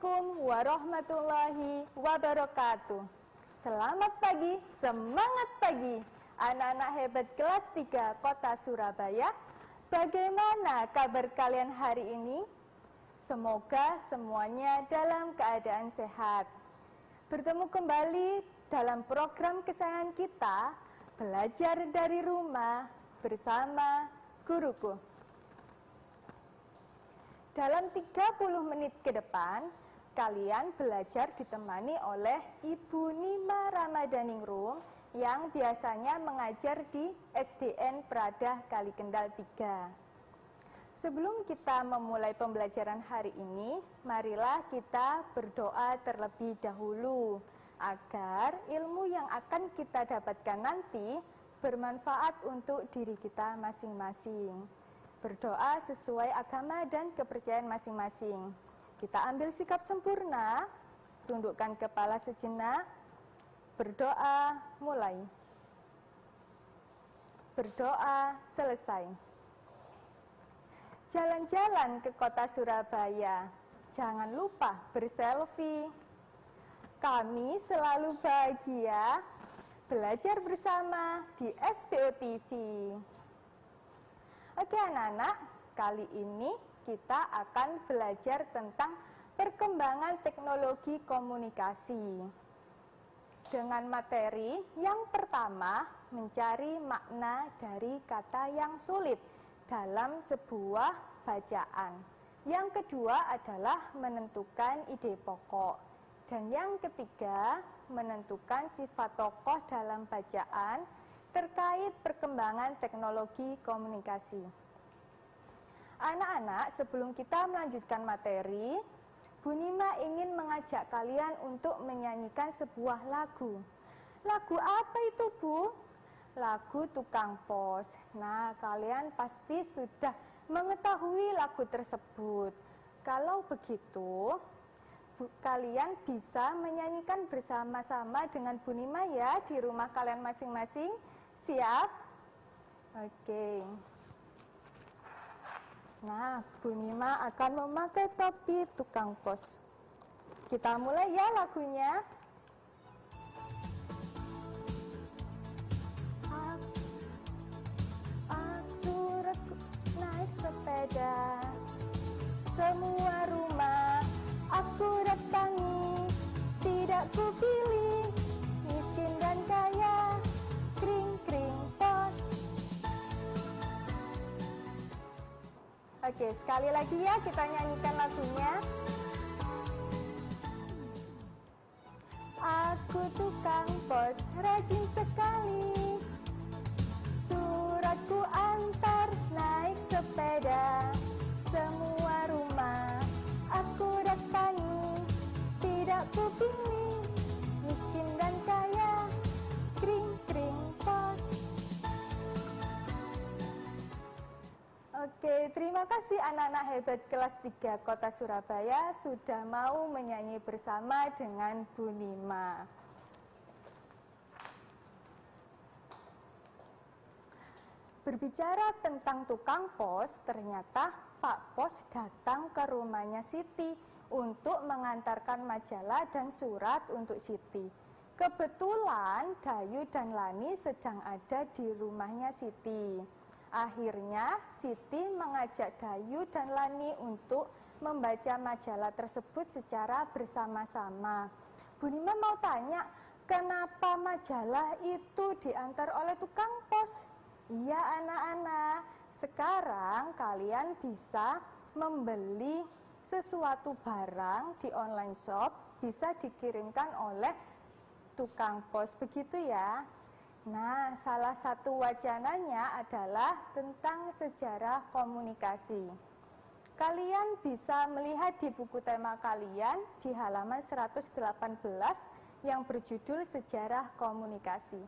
Assalamualaikum warahmatullahi wabarakatuh. Selamat pagi, semangat pagi anak-anak hebat kelas 3 Kota Surabaya. Bagaimana kabar kalian hari ini? Semoga semuanya dalam keadaan sehat. Bertemu kembali dalam program kesayangan kita, Belajar dari Rumah bersama Guruku. Dalam 30 menit ke depan, kalian belajar ditemani oleh Ibu Nima Ramadhaningrum yang biasanya mengajar di SDN Pradah Kalikendal 3. Sebelum kita memulai pembelajaran hari ini, marilah kita berdoa terlebih dahulu agar ilmu yang akan kita dapatkan nanti bermanfaat untuk diri kita masing-masing. Berdoa sesuai agama dan kepercayaan masing-masing. Kita ambil sikap sempurna, tundukkan kepala sejenak, berdoa mulai. Berdoa selesai. Jalan-jalan ke kota Surabaya, jangan lupa berselfie. Kami selalu bahagia belajar bersama di SPO TV. Oke anak-anak, kali ini kita akan belajar tentang perkembangan teknologi komunikasi. Dengan materi yang pertama, mencari makna dari kata yang sulit dalam sebuah bacaan. Yang kedua adalah menentukan ide pokok. Dan yang ketiga, menentukan sifat tokoh dalam bacaan terkait perkembangan teknologi komunikasi. Anak-anak, sebelum kita melanjutkan materi, Bu Nima ingin mengajak kalian untuk menyanyikan sebuah lagu. Lagu apa itu, Bu? Lagu Tukang Pos. Nah, kalian pasti sudah mengetahui lagu tersebut. Kalau begitu, kalian bisa menyanyikan bersama-sama dengan Bu Nima ya di rumah kalian masing-masing. Siap? Oke. Nah, Bu Nima akan memakai topi tukang pos. Kita mulai ya lagunya. Suratku naik sepeda, semua rumah aku datangi, tidak kupilih miskin dan kaya. Kring-kring pos. Oke, sekali lagi ya kita nyanyikan lagunya. Aku tukang pos, rajin sekali, suratku antar naik sepeda, semua rumah aku datangi, tidak kupilih miskin dan kaya. Kring-kring pos. Oke, terima kasih anak-anak hebat kelas 3 Kota Surabaya sudah mau menyanyi bersama dengan Bu Nima. Berbicara tentang tukang pos, ternyata Pak Pos datang ke rumahnya Siti untuk mengantarkan majalah dan surat untuk Siti. Kebetulan Dayu dan Lani sedang ada di rumahnya Siti. Akhirnya Siti mengajak Dayu dan Lani untuk membaca majalah tersebut secara bersama-sama. Bu Nima mau tanya, kenapa majalah itu diantar oleh tukang pos? Iya anak-anak, sekarang kalian bisa membeli sesuatu barang di online shop, bisa dikirimkan oleh tukang pos, begitu ya. Nah, salah satu wacananya adalah tentang sejarah komunikasi. Kalian bisa melihat di buku tema kalian di halaman 118 yang berjudul Sejarah Komunikasi.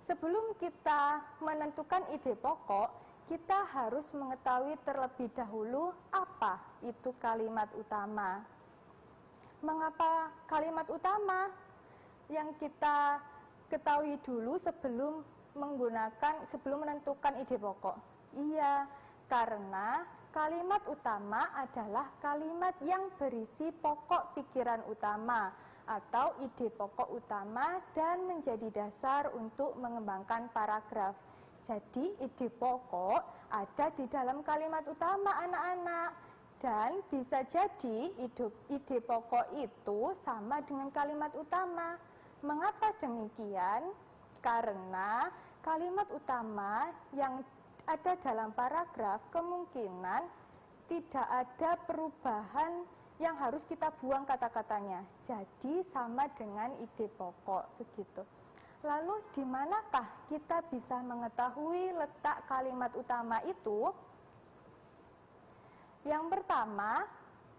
Sebelum kita menentukan ide pokok, kita harus mengetahui terlebih dahulu apa itu kalimat utama. Mengapa kalimat utama? Yang kita ketahui dulu sebelum menentukan ide pokok. Iya, karena Kalimat utama adalah kalimat yang berisi pokok pikiran utama atau ide pokok utama dan menjadi dasar untuk mengembangkan paragraf. Jadi ide pokok ada di dalam kalimat utama anak-anak. Dan bisa jadi ide pokok itu sama dengan kalimat utama. Mengapa demikian? Karena kalimat utama yang ada dalam paragraf kemungkinan tidak ada perubahan yang harus kita buang kata-katanya. Jadi sama dengan ide pokok begitu. Lalu di manakah kita bisa mengetahui letak kalimat utama itu? Yang pertama,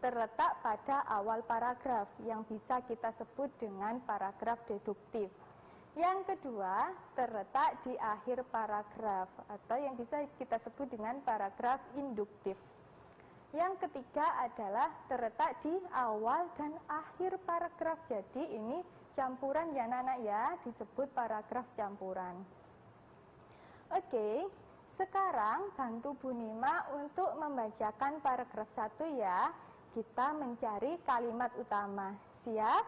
terletak pada awal paragraf yang bisa kita sebut dengan paragraf deduktif. Yang kedua, terletak di akhir paragraf atau yang bisa kita sebut dengan paragraf induktif. Yang ketiga adalah terletak di awal dan akhir paragraf. Jadi ini campuran ya anak-anak ya, disebut paragraf campuran. Oke, sekarang bantu Bu Nima untuk membacakan paragraf 1 ya. Kita mencari kalimat utama. Siap?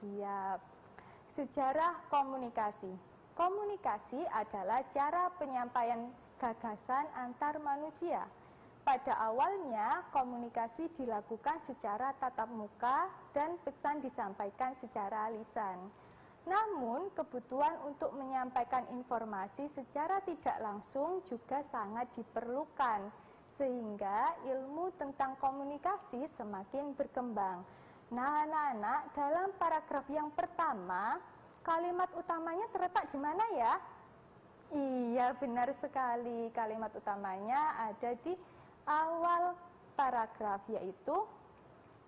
Siap. Sejarah komunikasi. Komunikasi adalah cara penyampaian gagasan antar manusia. Pada awalnya, komunikasi dilakukan secara tatap muka dan pesan disampaikan secara lisan. Namun, kebutuhan untuk menyampaikan informasi secara tidak langsung juga sangat diperlukan, sehingga ilmu tentang komunikasi semakin berkembang. Nah, anak-anak, dalam paragraf yang pertama, kalimat utamanya terletak di mana ya? Iya, benar sekali. Kalimat utamanya ada di awal paragraf, yaitu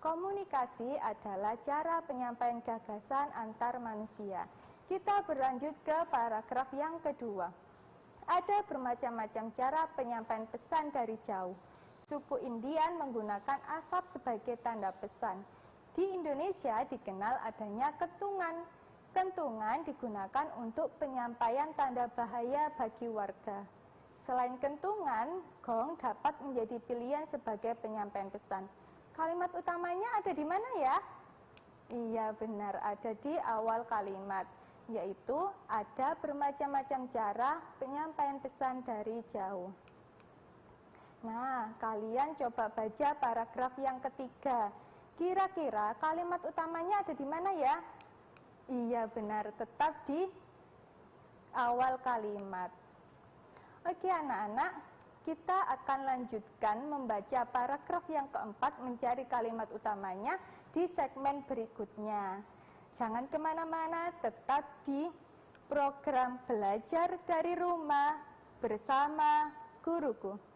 komunikasi adalah cara penyampaian gagasan antar manusia. Kita berlanjut ke paragraf yang kedua. Ada bermacam-macam cara penyampaian pesan dari jauh. Suku Indian menggunakan asap sebagai tanda pesan. Di Indonesia dikenal adanya kentungan. Kentungan digunakan untuk penyampaian tanda bahaya bagi warga. Selain kentungan, gong dapat menjadi pilihan sebagai penyampaian pesan. Kalimat utamanya ada di mana ya? Iya benar, ada di awal kalimat, yaitu ada bermacam-macam cara penyampaian pesan dari jauh. Nah, kalian coba baca paragraf yang ketiga. Kira-kira kalimat utamanya ada di mana ya? Iya benar, tetap di awal kalimat. Oke anak-anak, kita akan lanjutkan membaca paragraf yang keempat mencari kalimat utamanya di segmen berikutnya. Jangan kemana-mana, tetap di program belajar dari rumah bersama guruku. Terima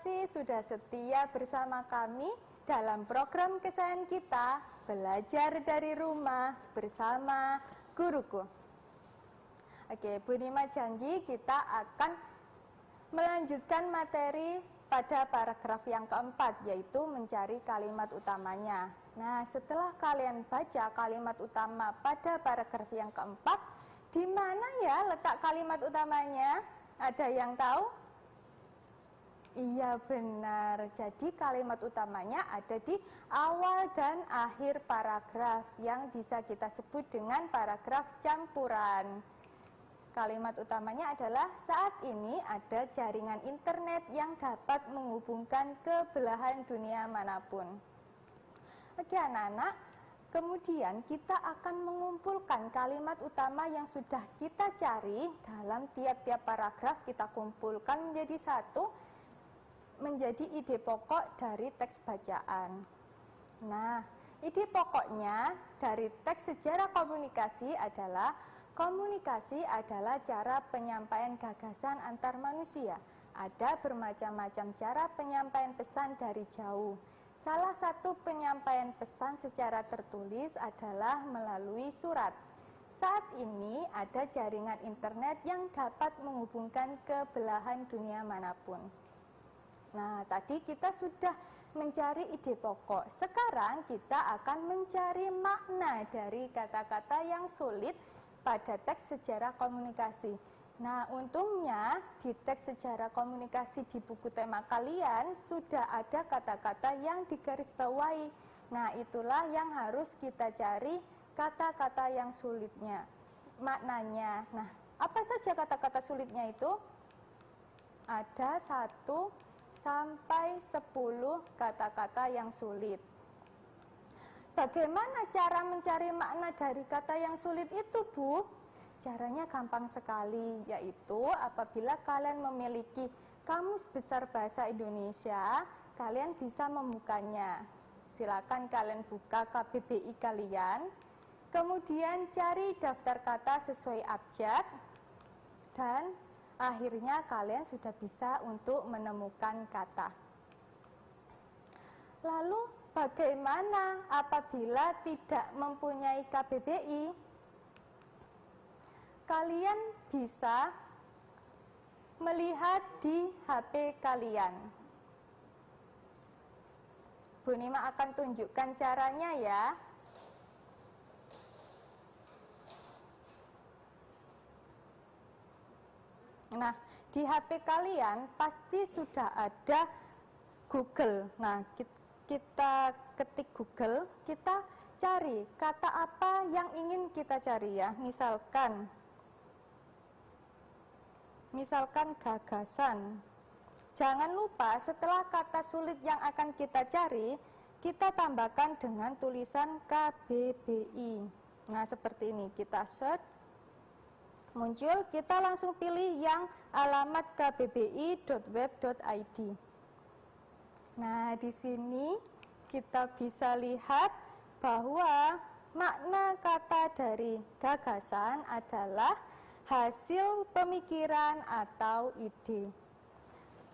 kasih sudah setia bersama kami dalam program kesayangan kita, belajar dari rumah bersama guruku. Oke, Bu Nima janji kita akan melanjutkan materi pada paragraf yang keempat, yaitu mencari kalimat utamanya. Nah, setelah kalian baca kalimat utama pada paragraf yang keempat, di mana ya letak kalimat utamanya? Ada yang tahu? Iya benar, jadi kalimat utamanya ada di awal dan akhir paragraf yang bisa kita sebut dengan paragraf campuran. Kalimat utamanya adalah saat ini ada jaringan internet yang dapat menghubungkan ke belahan dunia manapun. Oke anak-anak, kemudian kita akan mengumpulkan kalimat utama yang sudah kita cari dalam tiap-tiap paragraf, kita kumpulkan menjadi satu, menjadi ide pokok dari teks bacaan. Nah, ide pokoknya dari teks sejarah komunikasi adalah komunikasi adalah cara penyampaian gagasan antar manusia. Ada bermacam-macam cara penyampaian pesan dari jauh. Salah satu penyampaian pesan secara tertulis adalah melalui surat. Saat ini ada jaringan internet yang dapat menghubungkan ke belahan dunia manapun. Nah, tadi kita sudah mencari ide pokok. Sekarang kita akan mencari makna dari kata-kata yang sulit pada teks sejarah komunikasi. Nah, untungnya di teks sejarah komunikasi di buku tema kalian sudah ada kata-kata yang digarisbawahi. Nah, itulah yang harus kita cari kata-kata yang sulitnya, maknanya. Nah, apa saja kata-kata sulitnya itu? Ada 1 sampai 10 kata-kata yang sulit. Bagaimana cara mencari makna dari kata yang sulit itu, Bu? Caranya gampang sekali, yaitu apabila kalian memiliki Kamus Besar Bahasa Indonesia, kalian bisa membukanya. Silakan kalian buka KBBI kalian, kemudian cari daftar kata sesuai abjad, dan akhirnya kalian sudah bisa untuk menemukan kata. Lalu bagaimana apabila tidak mempunyai KBBI? Kalian bisa melihat di HP kalian. Bu Nima akan tunjukkan caranya ya. Nah, di HP kalian pasti sudah ada Google. Nah, kita ketik Google, kita cari kata apa yang ingin kita cari ya. Misalkan gagasan. Jangan lupa setelah kata sulit yang akan kita cari, kita tambahkan dengan tulisan KBBI. Nah, seperti ini, kita search, muncul, kita langsung pilih yang alamat kbbi.web.id. Nah, di sini kita bisa lihat bahwa makna kata dari gagasan adalah hasil pemikiran atau ide.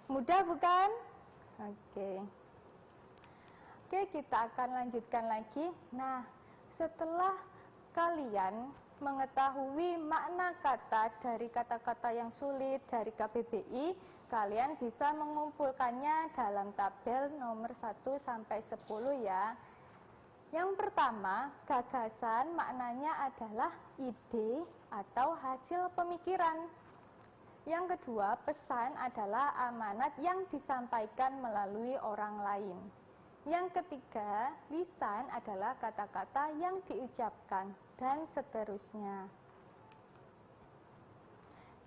Mudah bukan? Oke, kita akan lanjutkan lagi. Nah, setelah kalian mengetahui makna kata dari kata-kata yang sulit dari KBBI, kalian bisa mengumpulkannya dalam tabel nomor 1 sampai 10 ya. Yang pertama, gagasan maknanya adalah ide atau hasil pemikiran. Yang kedua, pesan adalah amanat yang disampaikan melalui orang lain. Yang ketiga, lisan adalah kata-kata yang diucapkan, dan seterusnya.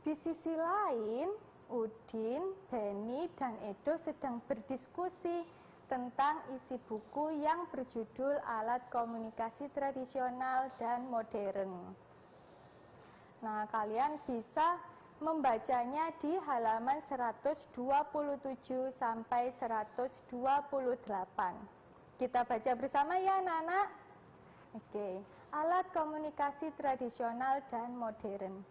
Di sisi lain, Udin, Beni, dan Edo sedang berdiskusi tentang isi buku yang berjudul Alat Komunikasi Tradisional dan Modern. Nah, kalian bisa membacanya di halaman 127 sampai 128. Kita baca bersama ya, anak-anak. Oke, alat komunikasi tradisional dan modern.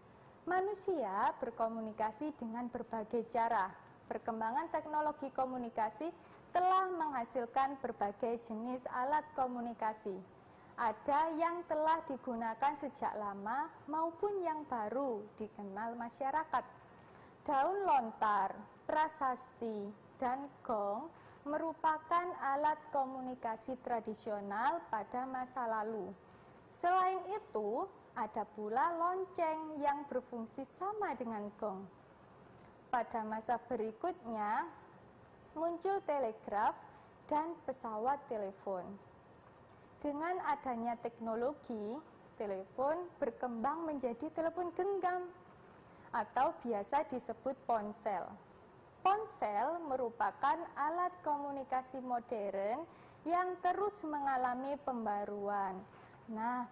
Manusia berkomunikasi dengan berbagai cara. Perkembangan teknologi komunikasi telah menghasilkan berbagai jenis alat komunikasi. Ada yang telah digunakan sejak lama maupun yang baru dikenal masyarakat. Daun lontar, prasasti, dan gong merupakan alat komunikasi tradisional pada masa lalu. Selain itu, ada pula lonceng yang berfungsi sama dengan gong. Pada masa berikutnya, muncul telegraf dan pesawat telepon. Dengan adanya teknologi, telepon berkembang menjadi telepon genggam atau biasa disebut ponsel. Ponsel merupakan alat komunikasi modern yang terus mengalami pembaruan. Nah,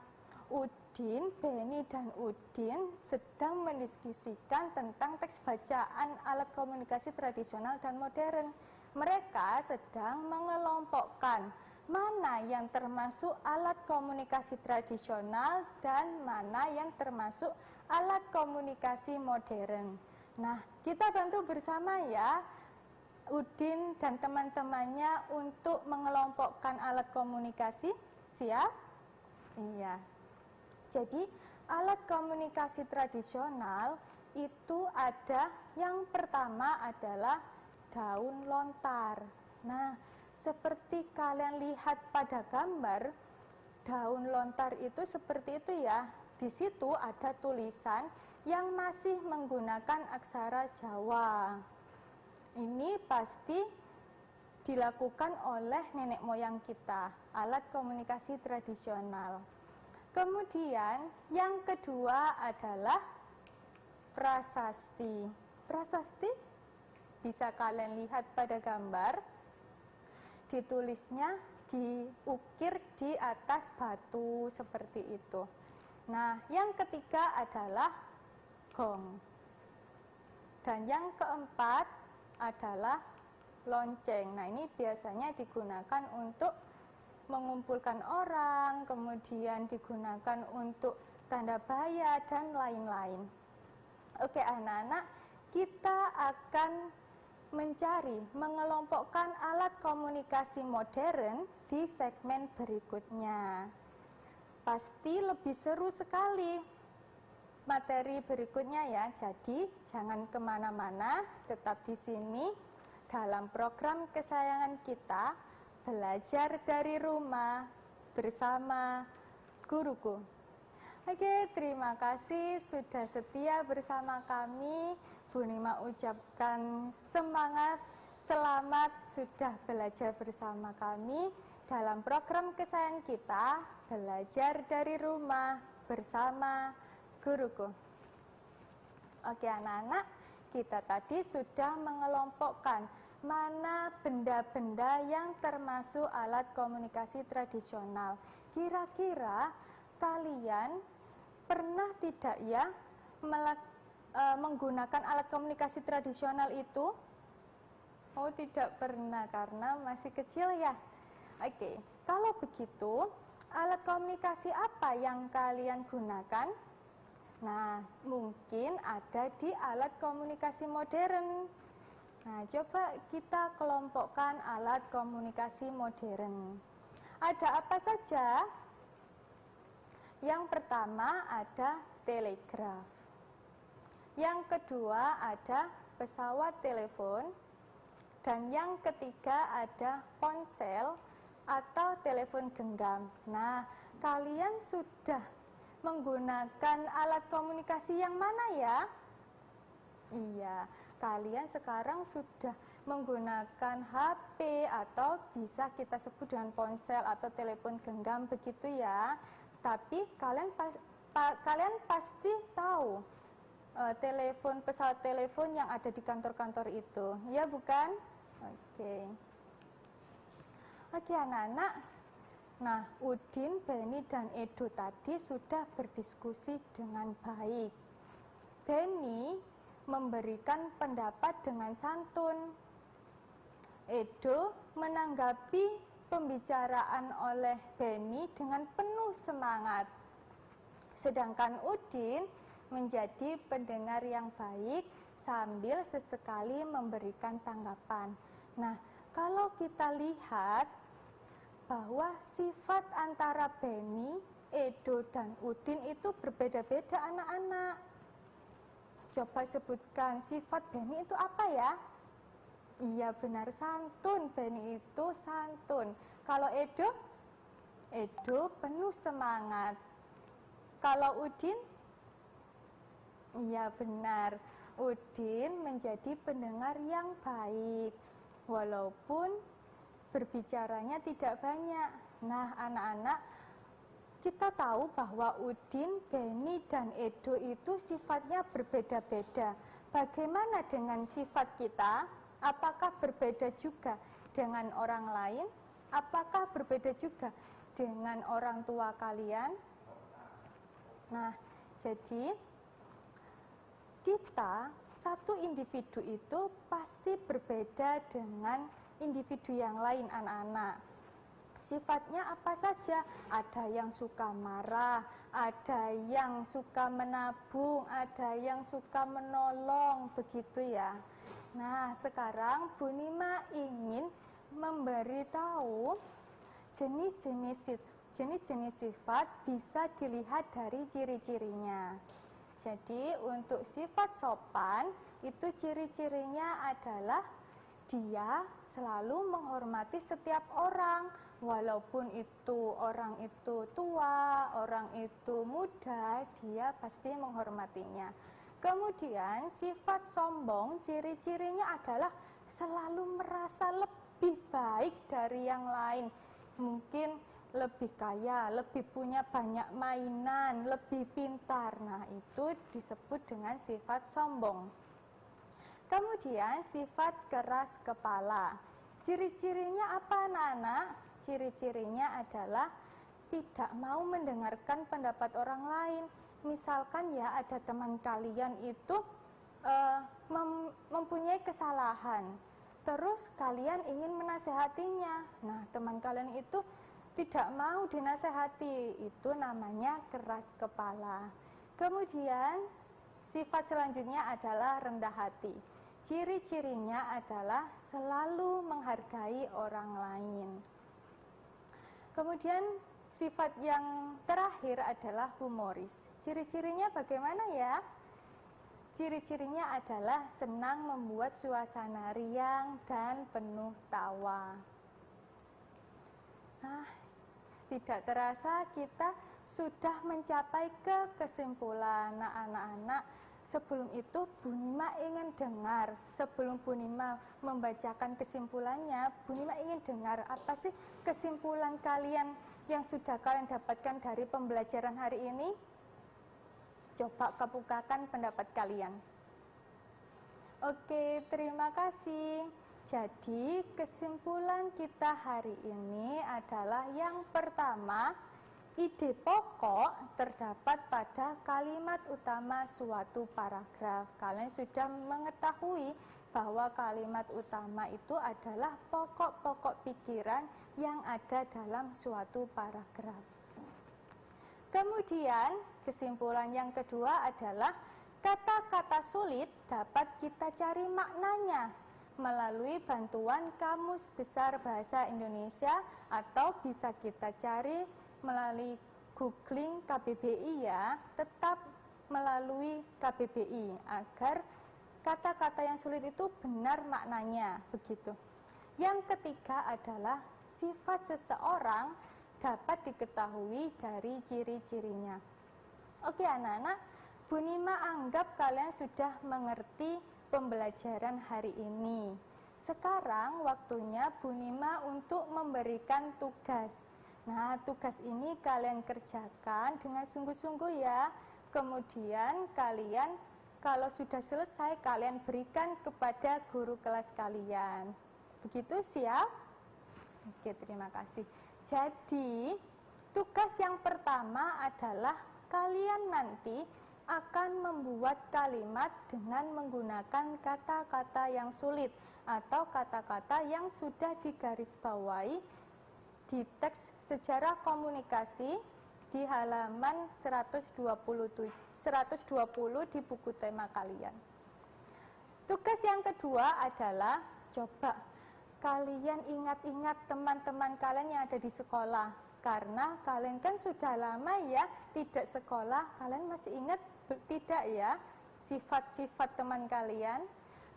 Udin, Beni, dan Udin sedang mendiskusikan tentang teks bacaan alat komunikasi tradisional dan modern. Mereka sedang mengelompokkan mana yang termasuk alat komunikasi tradisional dan mana yang termasuk alat komunikasi modern. Nah, kita bantu bersama ya, Udin dan teman-temannya untuk mengelompokkan alat komunikasi. Siap? Iya. Jadi, alat komunikasi tradisional itu ada, yang pertama adalah daun lontar. Nah, seperti kalian lihat pada gambar, daun lontar itu seperti itu ya. Di situ ada tulisan yang masih menggunakan aksara Jawa. Ini pasti dilakukan oleh nenek moyang kita, alat komunikasi tradisional. Kemudian yang kedua adalah prasasti. Prasasti bisa kalian lihat pada gambar, ditulisnya diukir di atas batu seperti itu. Nah, yang ketiga adalah gong. Dan yang keempat adalah lonceng. Nah, ini biasanya digunakan untuk mengumpulkan orang, kemudian digunakan untuk tanda bahaya dan lain-lain. Oke, anak-anak, kita akan mencari, mengelompokkan alat komunikasi modern di segmen berikutnya. Pasti lebih seru sekali materi berikutnya ya. Jadi jangan kemana-mana, tetap di sini dalam program kesayangan kita, belajar dari rumah bersama guruku. Oke, terima kasih sudah setia bersama kami. Bu Nima ucapkan semangat, selamat sudah belajar bersama kami dalam program kesayangan kita, belajar dari rumah bersama guruku. Oke anak-anak, kita tadi sudah mengelompokkan mana benda-benda yang termasuk alat komunikasi tradisional. Kira-kira kalian pernah tidak ya menggunakan alat komunikasi tradisional itu? Oh, tidak pernah karena masih kecil ya. Oke, kalau begitu alat komunikasi apa yang kalian gunakan? Nah, mungkin ada di alat komunikasi modern. Nah, coba kita kelompokkan alat komunikasi modern. Ada apa saja? Yang pertama ada telegraf. Yang kedua ada pesawat telepon. Dan yang ketiga ada ponsel atau telepon genggam. Nah, kalian sudah menggunakan alat komunikasi yang mana ya? Iya, kalian sekarang sudah menggunakan HP atau bisa kita sebut dengan ponsel atau telepon genggam begitu ya. Tapi kalian pasti tahu pesawat telepon yang ada di kantor-kantor itu, ya bukan? Oke anak-anak. Nah, Udin, Beni, dan Edo tadi sudah berdiskusi dengan baik. Beni memberikan pendapat dengan santun. Edo menanggapi pembicaraan oleh Beni dengan penuh semangat. Sedangkan Udin menjadi pendengar yang baik sambil sesekali memberikan tanggapan. Nah, kalau kita lihat bahwa sifat antara Beni, Edo, dan Udin itu berbeda-beda anak-anak. Coba sebutkan sifat Beni itu apa ya? Iya benar, santun. Beni itu santun. Kalau Edo? Edo penuh semangat. Kalau Udin? Iya benar, Udin menjadi pendengar yang baik, walaupun berbicaranya tidak banyak. Nah anak-anak, kita tahu bahwa Udin, Beni, dan Edo itu sifatnya berbeda-beda. Bagaimana dengan sifat kita? Apakah berbeda juga dengan orang lain? Apakah berbeda juga dengan orang tua kalian? Nah, jadi kita, satu individu itu pasti berbeda dengan individu yang lain anak-anak. Sifatnya apa saja? Ada yang suka marah, ada yang suka menabung, ada yang suka menolong, begitu ya. Nah, sekarang Bu Nima ingin memberitahu jenis-jenis sifat bisa dilihat dari ciri-cirinya. Jadi, untuk sifat sopan, itu ciri-cirinya adalah dia selalu menghormati setiap orang, Walaupun itu orang itu tua, orang itu muda, dia pasti menghormatinya. Kemudian sifat sombong, ciri-cirinya adalah selalu merasa lebih baik dari yang lain. Mungkin lebih kaya, lebih punya banyak mainan, lebih pintar. Nah, itu disebut dengan sifat sombong. Kemudian sifat keras kepala. Ciri-cirinya apa, anak-anak? Ciri-cirinya adalah tidak mau mendengarkan pendapat orang lain. Misalkan ya ada teman kalian itu mempunyai kesalahan, terus kalian ingin menasehatinya. Nah, teman kalian itu tidak mau dinasehati, itu namanya keras kepala. Kemudian sifat selanjutnya adalah rendah hati. Ciri-cirinya adalah selalu menghargai orang lain. Kemudian sifat yang terakhir adalah humoris. Ciri-cirinya bagaimana ya? Ciri-cirinya adalah senang membuat suasana riang dan penuh tawa. Nah, tidak terasa kita sudah mencapai ke kesimpulan. Nah, anak-anak, sebelum itu Bu Nima ingin dengar, sebelum Bu Nima membacakan kesimpulannya, Bu Nima ingin dengar apa sih kesimpulan kalian yang sudah kalian dapatkan dari pembelajaran hari ini. Coba kemukakan pendapat kalian. Oke, terima kasih. Jadi kesimpulan kita hari ini adalah yang pertama, ide pokok terdapat pada kalimat utama suatu paragraf. Kalian sudah mengetahui bahwa kalimat utama itu adalah pokok-pokok pikiran yang ada dalam suatu paragraf. Kemudian kesimpulan yang kedua adalah kata-kata sulit dapat kita cari maknanya melalui bantuan Kamus Besar Bahasa Indonesia atau bisa kita cari melalui googling KBBI ya, tetap melalui KBBI agar kata-kata yang sulit itu benar maknanya, begitu. Yang ketiga adalah sifat seseorang dapat diketahui dari ciri-cirinya. Oke anak-anak, Bu Nima anggap kalian sudah mengerti pembelajaran hari ini. Sekarang waktunya Bu Nima untuk memberikan tugas. Nah, tugas ini kalian kerjakan dengan sungguh-sungguh ya. Kemudian kalian kalau sudah selesai kalian berikan kepada guru kelas kalian. Begitu, siap? Oke, terima kasih. Jadi, tugas yang pertama adalah kalian nanti akan membuat kalimat dengan menggunakan kata-kata yang sulit atau kata-kata yang sudah digarisbawahi di teks sejarah komunikasi di halaman 120 di buku tema kalian. Tugas yang kedua adalah coba kalian ingat-ingat teman-teman kalian yang ada di sekolah. Karena kalian kan sudah lama ya tidak sekolah, kalian masih ingat tidak ya sifat-sifat teman kalian?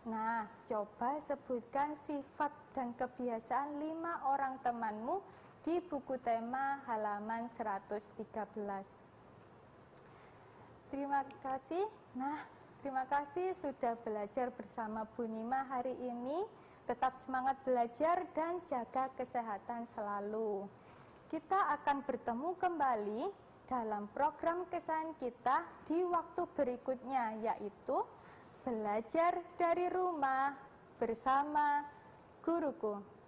Nah, coba sebutkan sifat dan kebiasaan 5 orang temanmu di buku tema halaman 113. Terima kasih. Nah, terima kasih sudah belajar bersama Bu Nima hari ini. Tetap semangat belajar dan jaga kesehatan selalu. Kita akan bertemu kembali dalam program kesayangan kita di waktu berikutnya, yaitu belajar dari rumah bersama guruku.